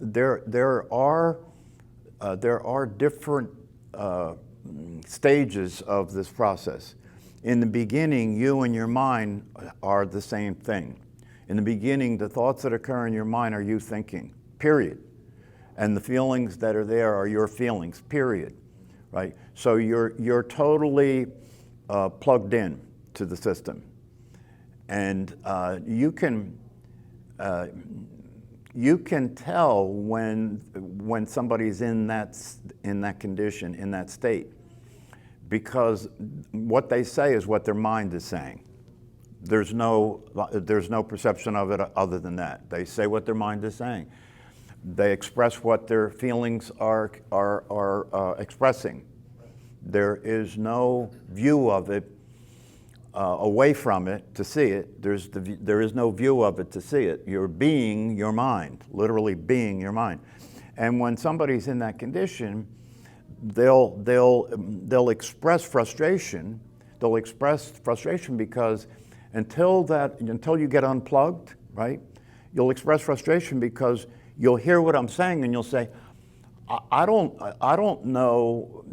there are different stages of this process. In the beginning, you and your mind are the same thing. In the beginning, the thoughts that occur in your mind are you thinking, period. And the feelings that are there are your feelings, period. Right? So you're totally plugged in to the system. And you can tell when somebody's in that condition, in that state, because what they say is what their mind is saying. There's no perception of it other than that. They say what their mind is saying. They express what their feelings are expressing. There is no view of it away from it to see it. There is no view of it to see it. You're being your mind, literally being your mind. And when somebody's in that condition, they'll express frustration. They'll express frustration because until you get unplugged, right? You'll express frustration because you'll hear what I'm saying and you'll say, I don't know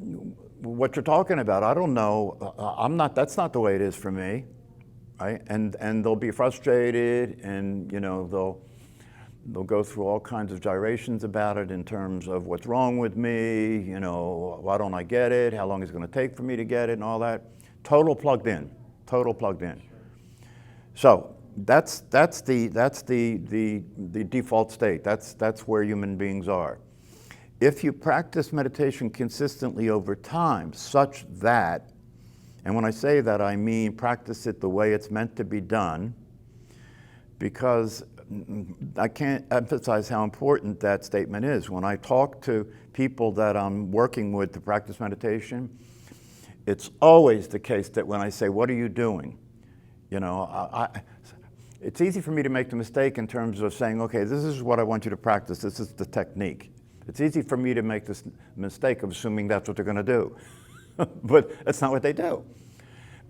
what you're talking about. I don't know. That's not the way it is for me, right? And they'll be frustrated, and they'll go through all kinds of gyrations about it in terms of what's wrong with me. Why don't I get it? How long is it going to take for me to get it, and all that. Total plugged in. So that's the default state. That's where human beings are. If you practice meditation consistently over time, such that, and when I say that, I mean practice it the way it's meant to be done, because I can't emphasize how important that statement is. When I talk to people that I'm working with to practice meditation, it's always the case that when I say, what are you doing? It's easy for me to make the mistake in terms of saying, okay, this is what I want you to practice, this is the technique. It's easy for me to make this mistake of assuming that's what they're going to do. But that's not what they do.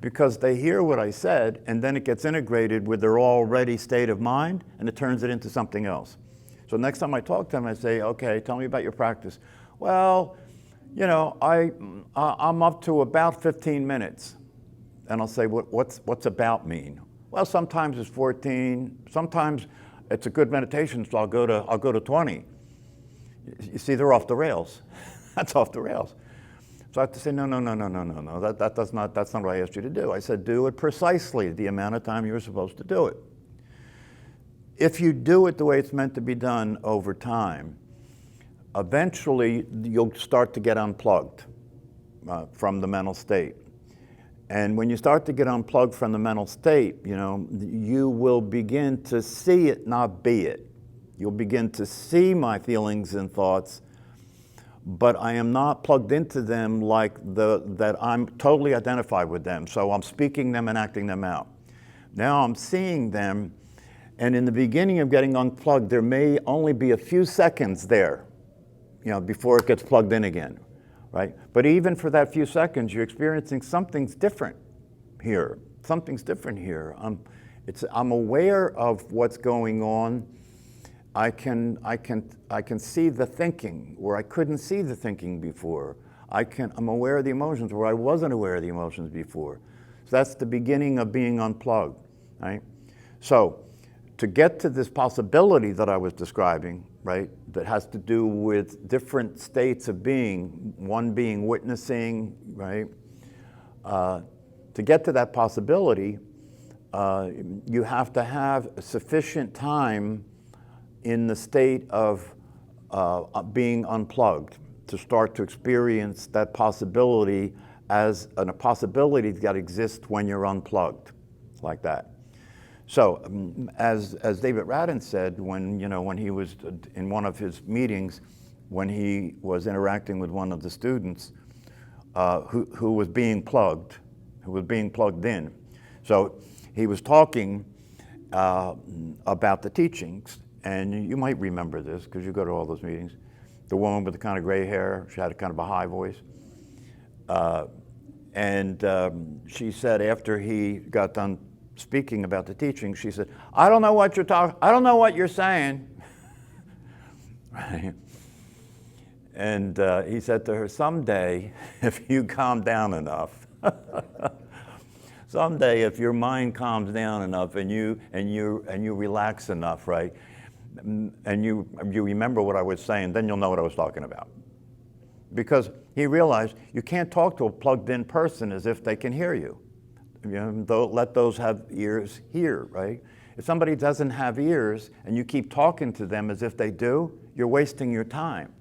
Because they hear what I said, and then it gets integrated with their already state of mind, and it turns it into something else. So next time I talk to them, I say, okay, tell me about your practice. Well, I'm up to about 15 minutes. And I'll say, what's about mean? Well, sometimes it's 14. Sometimes it's a good meditation, so I'll go to 20. You see, they're off the rails. That's off the rails. So I have to say, no. That's not what I asked you to do. I said, do it precisely the amount of time you're supposed to do it. If you do it the way it's meant to be done over time, eventually you'll start to get unplugged from the mental state. And when you start to get unplugged from the mental state, you will begin to see it, not be it. You'll begin to see my feelings and thoughts, but I am not plugged into them like that I'm totally identified with them. So I'm speaking them and acting them out. Now I'm seeing them, and in the beginning of getting unplugged, there may only be a few seconds there, before it gets plugged in again, right? But even for that few seconds, you're experiencing something's different here. Something's different here. I'm aware of what's going on. I can see the thinking where I couldn't see the thinking before. I'm aware of the emotions where I wasn't aware of the emotions before. So that's the beginning of being unplugged, right? So to get to this possibility that I was describing, right, that has to do with different states of being, one being witnessing, right? To get to that possibility, you have to have sufficient time in the state of being unplugged to start to experience that possibility as a possibility that exists when you're unplugged, like that. So, as David Radin said, when he was in one of his meetings, when he was interacting with one of the students who was being plugged in. So he was talking about the teachings. And you might remember this because you go to all those meetings. The woman with the kind of gray hair, she had a kind of a high voice. And she said after he got done speaking about the teaching, she said, I don't know what you're saying. right? And he said to her, someday, if you calm down enough, someday if your mind calms down enough and you relax enough, right, and you remember what I was saying, then you'll know what I was talking about. Because he realized you can't talk to a plugged-in person as if they can hear you. Let those have ears hear, right? If somebody doesn't have ears and you keep talking to them as if they do, you're wasting your time.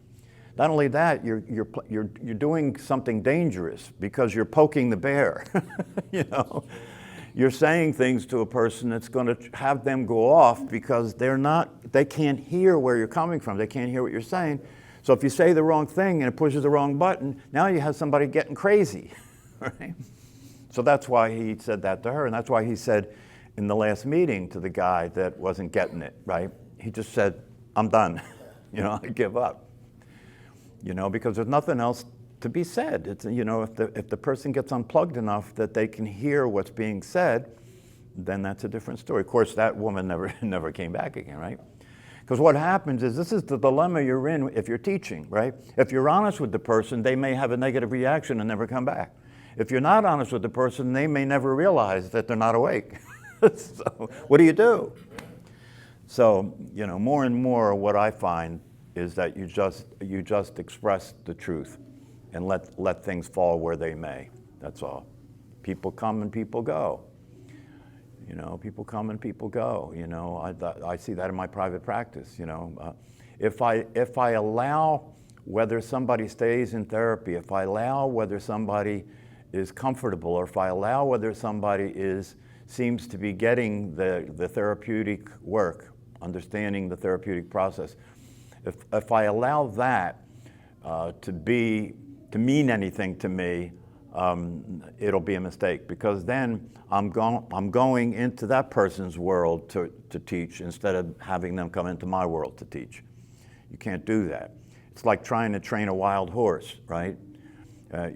Not only that, you're doing something dangerous because you're poking the bear. You're saying things to a person that's going to have them go off because they can't hear where you're coming from. They can't hear what you're saying. So if you say the wrong thing and it pushes the wrong button, now you have somebody getting crazy, right? So that's why he said that to her, and that's why he said in the last meeting to the guy that wasn't getting it, right? He just said, I'm done, I give up. Because there's nothing else to be said. It's, if the person gets unplugged enough that they can hear what's being said, then that's a different story. Of course, that woman never came back again, right? Because what happens is, this is the dilemma you're in if you're teaching, right? If you're honest with the person, they may have a negative reaction and never come back. If you're not honest with the person, they may never realize that they're not awake. So what do you do? So, more and more what I find is that you just express the truth and let things fall where they may. That's all. People come and people go. People come and people go. I see that in my private practice. If I allow whether somebody stays in therapy, if I allow whether somebody is comfortable, or if I allow whether somebody seems to be getting the therapeutic work, understanding the therapeutic process, if I allow that to mean anything to me, it'll be a mistake, because then I'm going into that person's world to teach instead of having them come into my world to teach. You can't do that. It's like trying to train a wild horse, right?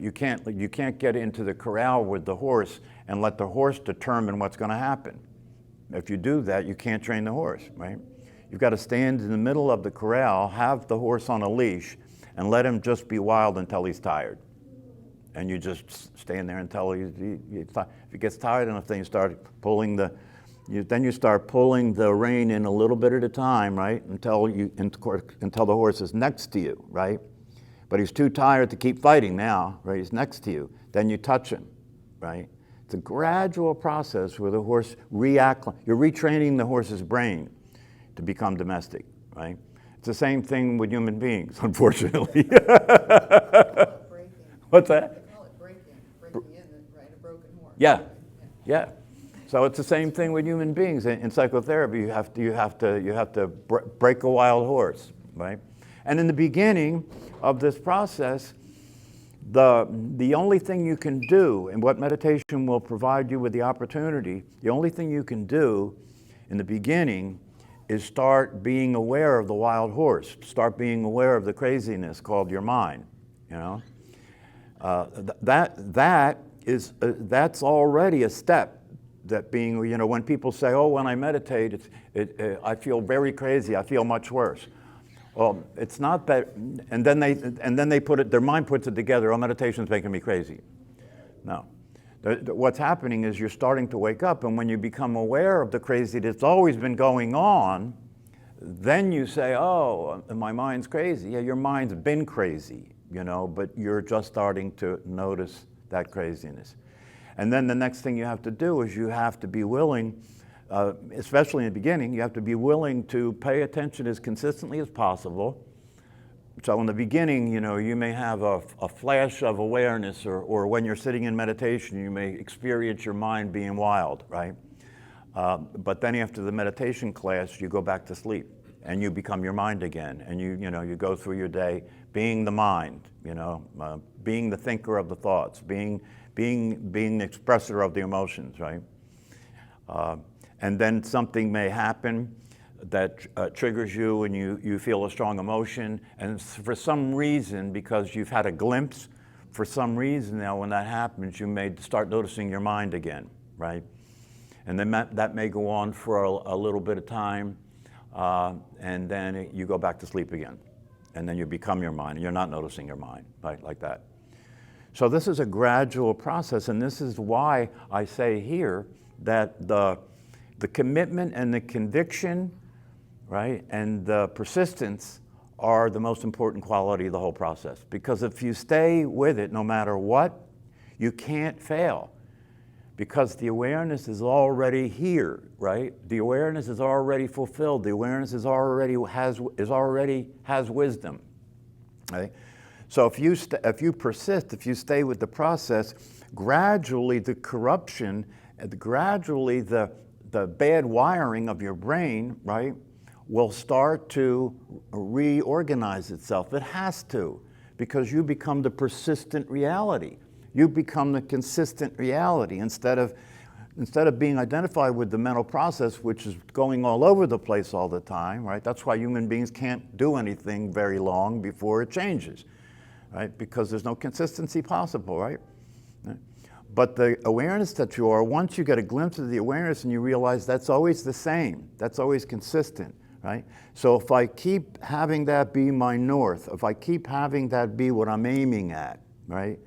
You can't get into the corral with the horse and let the horse determine what's going to happen. If you do that, you can't train the horse, right? You've got to stand in the middle of the corral, have the horse on a leash, and let him just be wild until he's tired. And you just stand there until he's tired. If he gets tired enough, then you start pulling the rein in a little bit at a time, right? Until the horse is next to you, right? But he's too tired to keep fighting now, right? He's next to you. Then you touch him, right? It's a gradual process where the horse reacts. You're retraining the horse's brain to become domestic, right? It's the same thing with human beings, unfortunately. What's that? They call it breaking in, right? A broken horse. Yeah. So it's the same thing with human beings. In psychotherapy, you have to break a wild horse, right? And in the beginning of this process, the only thing you can do, and what meditation will provide you with the opportunity, the only thing you can do in the beginning is start being aware of the wild horse, start being aware of the craziness called your mind, That's already a step. That being, when people say, oh, when I meditate, I feel very crazy, I feel much worse. Well, it's not that, and then they their mind puts it together, oh, meditation's making me crazy. No. What's happening is you're starting to wake up, and when you become aware of the crazy that's always been going on, then you say, oh, my mind's crazy. Yeah, your mind's been crazy, but you're just starting to notice that craziness. And then the next thing you have to do is you have to be willing, especially in the beginning, you have to be willing to pay attention as consistently as possible. So in the beginning, you may have a flash of awareness, or when you're sitting in meditation, you may experience your mind being wild, right? But then after the meditation class, you go back to sleep and you become your mind again. And you go through your day being the mind, being the thinker of the thoughts, being the expressor of the emotions, right? And then something may happen that triggers you, and you feel a strong emotion, and for some reason, because you've had a glimpse, for some reason now when that happens, you may start noticing your mind again, right? And then that may go on for a little bit of time, and then you go back to sleep again. And then you become your mind, and you're not noticing your mind, right, like that. So this is a gradual process, and this is why I say here that the commitment and the conviction, right, and the persistence are the most important quality of the whole process. Because if you stay with it, no matter what, you can't fail. Because the awareness is already here, right? The awareness is already fulfilled. The awareness is already has wisdom, right? So if you persist, if you stay with the process, gradually the corruption, gradually the bad wiring of your brain, right, will start to reorganize itself. It has to, because you become the persistent reality. You become the consistent reality instead of being identified with the mental process, which is going all over the place all the time, right? That's why human beings can't do anything very long before it changes, right? Because there's no consistency possible, right? But the awareness that you are, once you get a glimpse of the awareness and you realize that's always the same, that's always consistent, right? So if I keep having that be my north, if I keep having that be what I'm aiming at, right?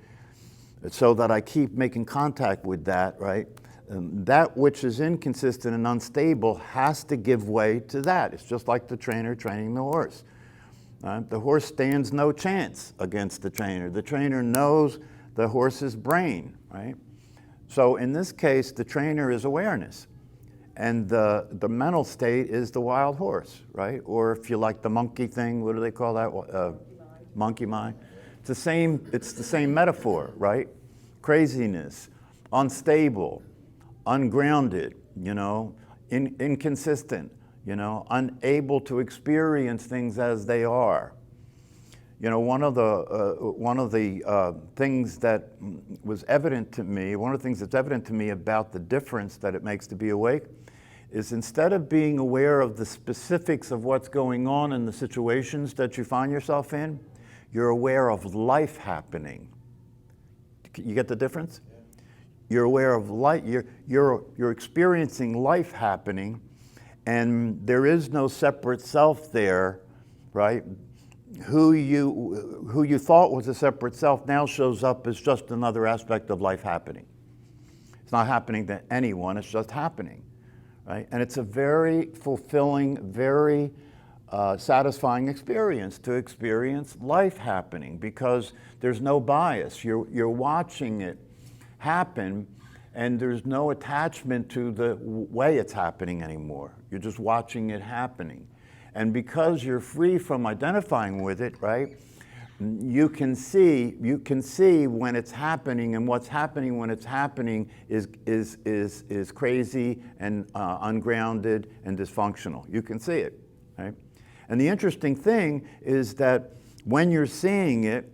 So that I keep making contact with that, right? That which is inconsistent and unstable has to give way to that. It's just like the trainer training the horse. The horse stands no chance against the trainer. The trainer knows the horse's brain, right? So in this case, the trainer is awareness. And the mental state is the wild horse, right? Or if you like the monkey thing, what do they call that? Monkey mind. It's the same metaphor, right? Craziness, unstable, ungrounded, inconsistent, unable to experience things as they are. One of the things that was evident to me, one of the things that's evident to me about the difference that it makes to be awake is instead of being aware of the specifics of what's going on in the situations that you find yourself in, you're aware of life happening. You get the difference? You're aware of life. You're experiencing life happening, and there is no separate self there, right? Who you thought was a separate self now shows up as just another aspect of life happening. It's not happening to anyone. It's just happening, right? And it's a very fulfilling, very satisfying experience to experience life happening because there's no bias. You're watching it happen, and there's no attachment to the way it's happening anymore. You're just watching it happening. And because you're free from identifying with it, right, you can see when it's happening, and what's happening when it's happening is crazy and ungrounded and dysfunctional. You can see it, right? And the interesting thing is that when you're seeing it,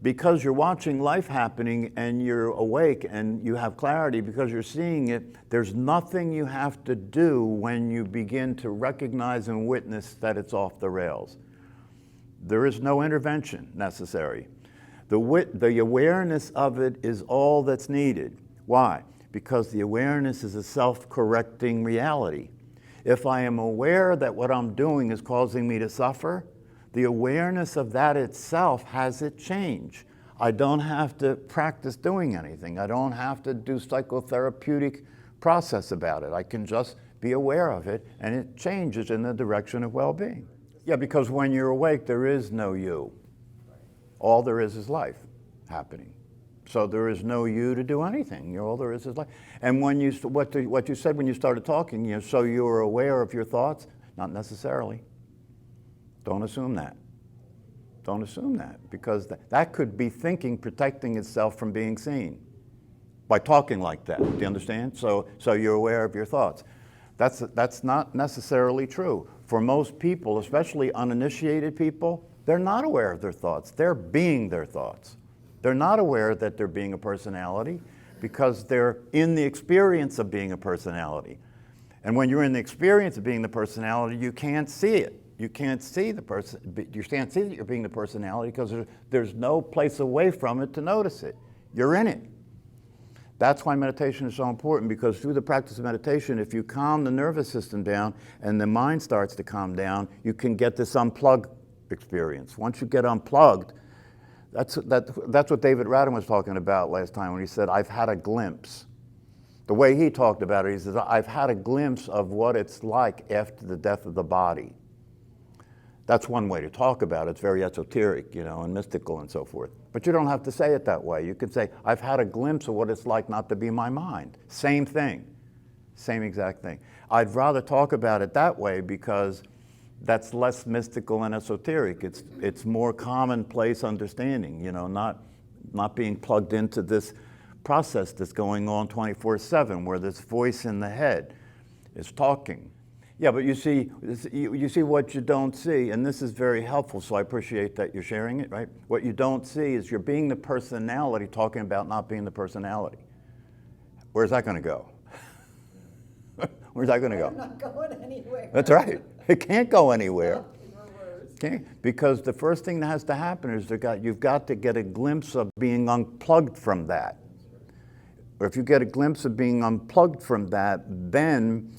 because you're watching life happening and you're awake and you have clarity because you're seeing it, there's nothing you have to do when you begin to recognize and witness that it's off the rails. There is no intervention necessary. The awareness of it is all that's needed. Why? Because the awareness is a self-correcting reality. If I am aware that what I'm doing is causing me to suffer, the awareness of that itself has it change. I don't have to practice doing anything. I don't have to do psychotherapeutic process about it. I can just be aware of it, and it changes in the direction of well-being. Yeah, because when you're awake, there is no you. All there is life happening. So there is no you to do anything. All there is life. And when what you said when you started talking, so you were aware of your thoughts? Not necessarily. Don't assume that. Don't assume that, because that could be thinking protecting itself from being seen by talking like that. Do you understand? So you're aware of your thoughts. That's not necessarily true. For most people, especially uninitiated people, they're not aware of their thoughts. They're being their thoughts. They're not aware that they're being a personality because they're in the experience of being a personality. And when you're in the experience of being the personality, you can't see it. You can't see the person. You can't see that you're being the personality because there's no place away from it to notice it. You're in it. That's why meditation is so important, because through the practice of meditation, if you calm the nervous system down and the mind starts to calm down, you can get this unplugged experience. Once you get unplugged, that's what David Radin was talking about last time when he said, I've had a glimpse. The way he talked about it, he says, I've had a glimpse of what it's like after the death of the body. That's one way to talk about it. It's very esoteric, and mystical and so forth. But you don't have to say it that way. You can say, I've had a glimpse of what it's like not to be my mind. Same thing. Same exact thing. I'd rather talk about it that way because that's less mystical and esoteric. It's more commonplace understanding, not being plugged into this process that's going on 24/7, where this voice in the head is talking. Yeah, but you see what you don't see, and this is very helpful, so I appreciate that you're sharing it, right? What you don't see is you're being the personality talking about not being the personality. Where's that going to go? Where's that going to go? I'm not going anywhere. That's right. It can't go anywhere. In reverse. Okay? Because the first thing that has to happen is you've got to get a glimpse of being unplugged from that. Or if you get a glimpse of being unplugged from that, then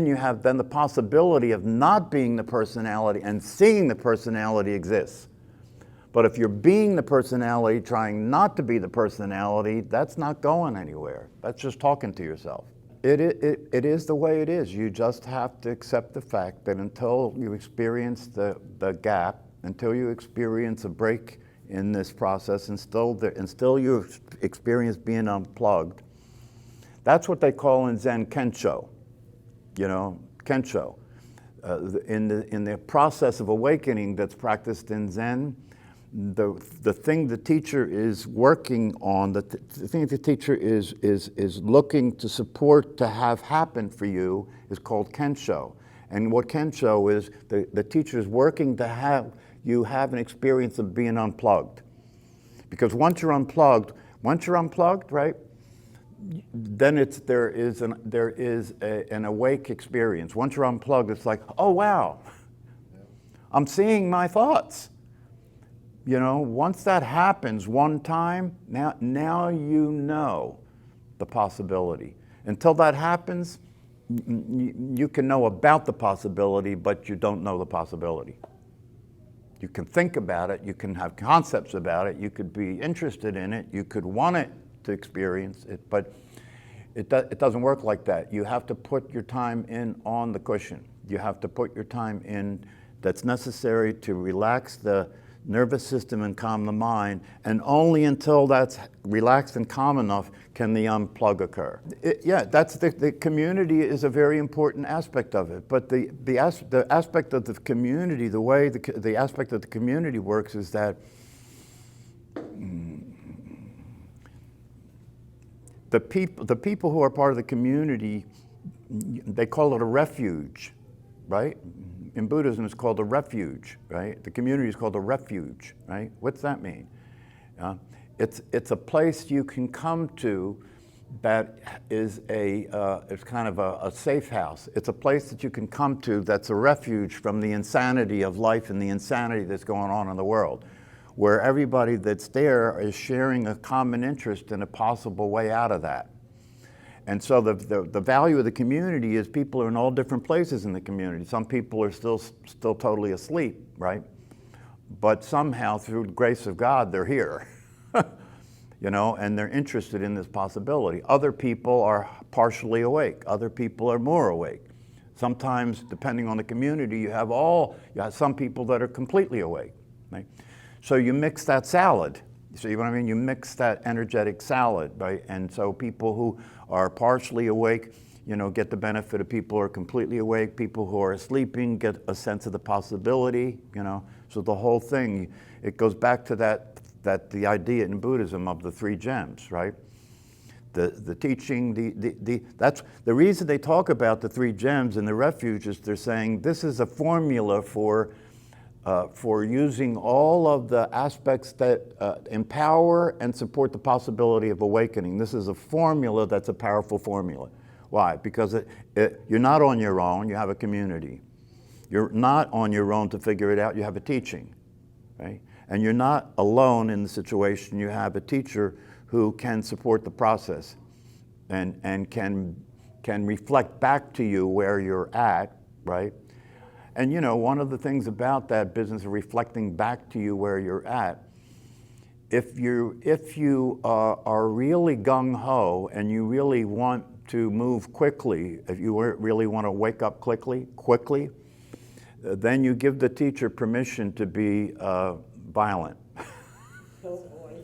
you have the possibility of not being the personality and seeing the personality exists. But if you're being the personality, trying not to be the personality, that's not going anywhere. That's just talking to yourself. It is the way it is. You just have to accept the fact that until you experience the gap, until you experience a break in this process, and still you experience being unplugged, that's what they call in Zen Kensho. Kensho. In the process of awakening that's practiced in Zen, the thing the teacher is working on, the thing the teacher is looking to support to have happen for you is called Kensho. And what Kensho is, the teacher is working to have you have an experience of being unplugged. Because once you're unplugged, right, then there is an awake experience. Once you're unplugged, it's like, oh wow, I'm seeing my thoughts. Once that happens one time, now you know the possibility. Until that happens, you can know about the possibility, but you don't know the possibility. You can think about it, you can have concepts about it, you could be interested in it, you could want it to experience it, but it doesn't work like that. You have to put your time in on the cushion. You have to put your time in that's necessary to relax the nervous system and calm the mind, and only until that's relaxed and calm enough can the unplug occur. That's the community is a very important aspect of it, but the aspect of the community, the way the aspect of the community works is that the people who are part of the community, they call it a refuge, right? In Buddhism, it's called a refuge, right? The community is called a refuge, right? What's that mean? It's a place you can come to that is it's kind of a safe house. It's a place that you can come to that's a refuge from the insanity of life and the insanity that's going on in the world, where everybody that's there is sharing a common interest in a possible way out of that. And so the value of the community is people are in all different places in the community. Some people are still totally asleep, right? But somehow, through the grace of God, they're here, and they're interested in this possibility. Other people are partially awake. Other people are more awake. Sometimes, depending on the community, you have some people that are completely awake, right? So you mix that salad. See what I mean? You mix that energetic salad, right? And so people who are partially awake, get the benefit of people who are completely awake. People who are sleeping get a sense of the possibility, So the whole thing, it goes back to the idea in Buddhism of the three gems, right? The teaching, that's the reason they talk about the three gems and the refuge is they're saying this is a formula for using all of the aspects that empower and support the possibility of awakening. This is a formula that's a powerful formula. Why? Because you're not on your own, you have a community. You're not on your own to figure it out, you have a teaching, right? And you're not alone in the situation, you have a teacher who can support the process and can reflect back to you where you're at, right? And you know, one of the things about that business of reflecting back to you where you're at, if you are really gung-ho and you really want to move quickly, if you really want to wake up quickly, then you give the teacher permission to be violent. Oh, boy.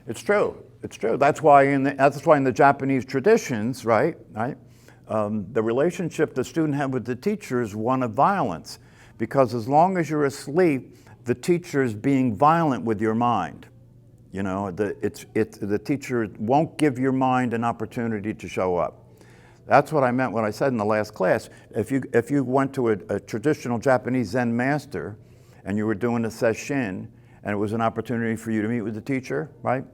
It's true. It's true. That's why in the Japanese traditions, right? The relationship the student had with the teacher is one of violence, because as long as you're asleep, the teacher is being violent with your mind. You know, the teacher won't give your mind an opportunity to show up. That's what I meant when I said in the last class. If you went to a traditional Japanese Zen master and you were doing a sesshin and it was an opportunity for you to meet with the teacher, right?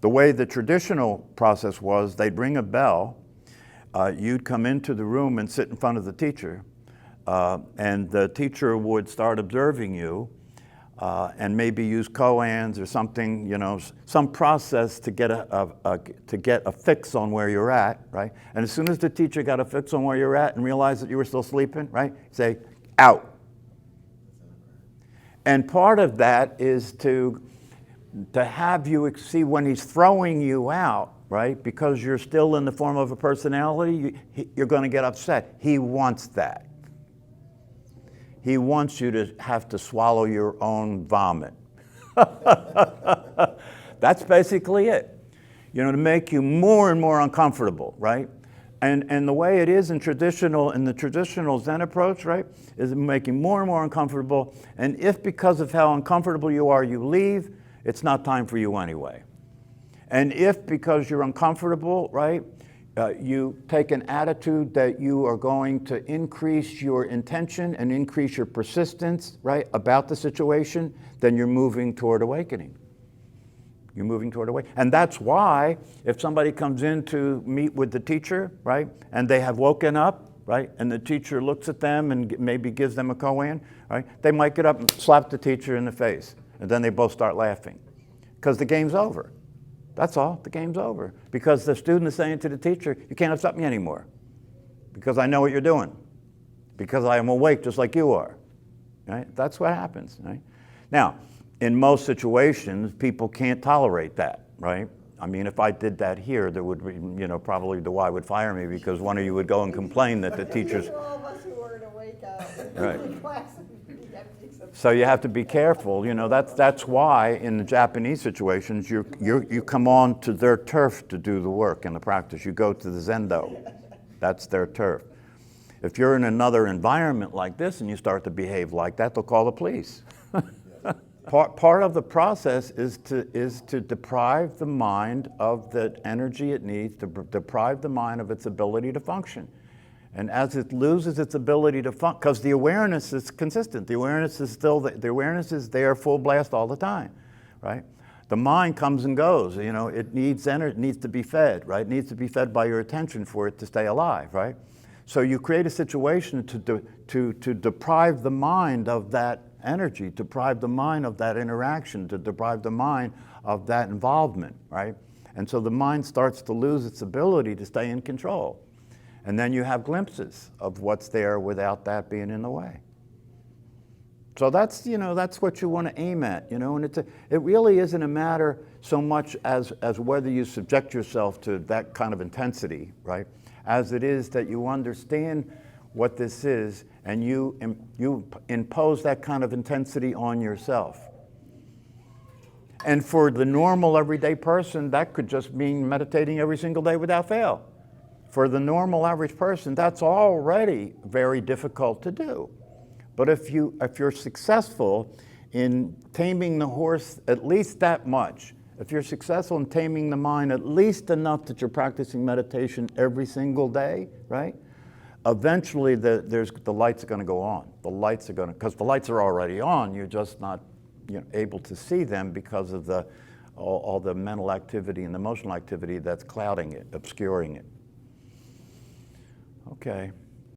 The way the traditional process was, they'd ring a bell, you'd come into the room and sit in front of the teacher, and the teacher would start observing you and maybe use koans or something, you know, some process to get a fix on where you're at, right? And as soon as the teacher got a fix on where you're at and realized that you were still sleeping, right, say, out. And part of that is to have you see when he's throwing you out, right, because you're still in the form of a personality, you're going to get upset. He wants that. He wants you to have to swallow your own vomit. That's basically it. You know, to make you more and more uncomfortable, right? And the way it is in the traditional Zen approach, right, is making more and more uncomfortable. And if because of how uncomfortable you are, you leave, it's not time for you anyway. And if because you're uncomfortable, right, you take an attitude that you are going to increase your intention and increase your persistence, right, about the situation, then you're moving toward awakening. You're moving toward awakening. And that's why if somebody comes in to meet with the teacher, right, and they have woken up, right, and the teacher looks at them and maybe gives them a koan, right, they might get up and slap the teacher in the face, and then they both start laughing because the game's over. That's all, the game's over. Because the student is saying to the teacher, you can't upset me anymore because I know what you're doing, because I am awake just like you are, right? That's what happens, right? Now, in most situations, people can't tolerate that, right? I mean, if I did that here, there would be, you know, probably the Y would fire me because one of you would go and complain that the teachers... All of us who were to wake up Right. in class and you have to accept. So you have to be careful. You know, that's why in the Japanese situations, you come on to their turf to do the work and the practice. You go to the Zendo. That's their turf. If you're in another environment like this and you start to behave like that, they'll call the police. Part of the process is to deprive the mind of the energy it needs, to deprive the mind of its ability to function. And as it loses its ability to function, because the awareness is consistent, the awareness is still, the awareness is there full blast all the time, right? The mind comes and goes, you know, it needs energy, it needs to be fed, right? It needs to be fed by your attention for it to stay alive, right? So you create a situation to deprive the mind of that energy, deprive the mind of that interaction, to deprive the mind of that involvement, right? And so the mind starts to lose its ability to stay in control. And then you have glimpses of what's there without that being in the way. So that's, you know, that's what you want to aim at, you know, and it really isn't a matter so much as whether you subject yourself to that kind of intensity, right? As it is that you understand what this is and you impose that kind of intensity on yourself. And for the normal everyday person, that could just mean meditating every single day without fail. For the normal average person, that's already very difficult to do. But if you're successful in taming the horse at least that much, if you're successful in taming the mind at least enough that you're practicing meditation every single day, right? Eventually the lights are going to go on. The lights are going to, because the lights are already on, you're just not, you know, able to see them because of all the mental activity and the emotional activity that's clouding it, obscuring it. Okay.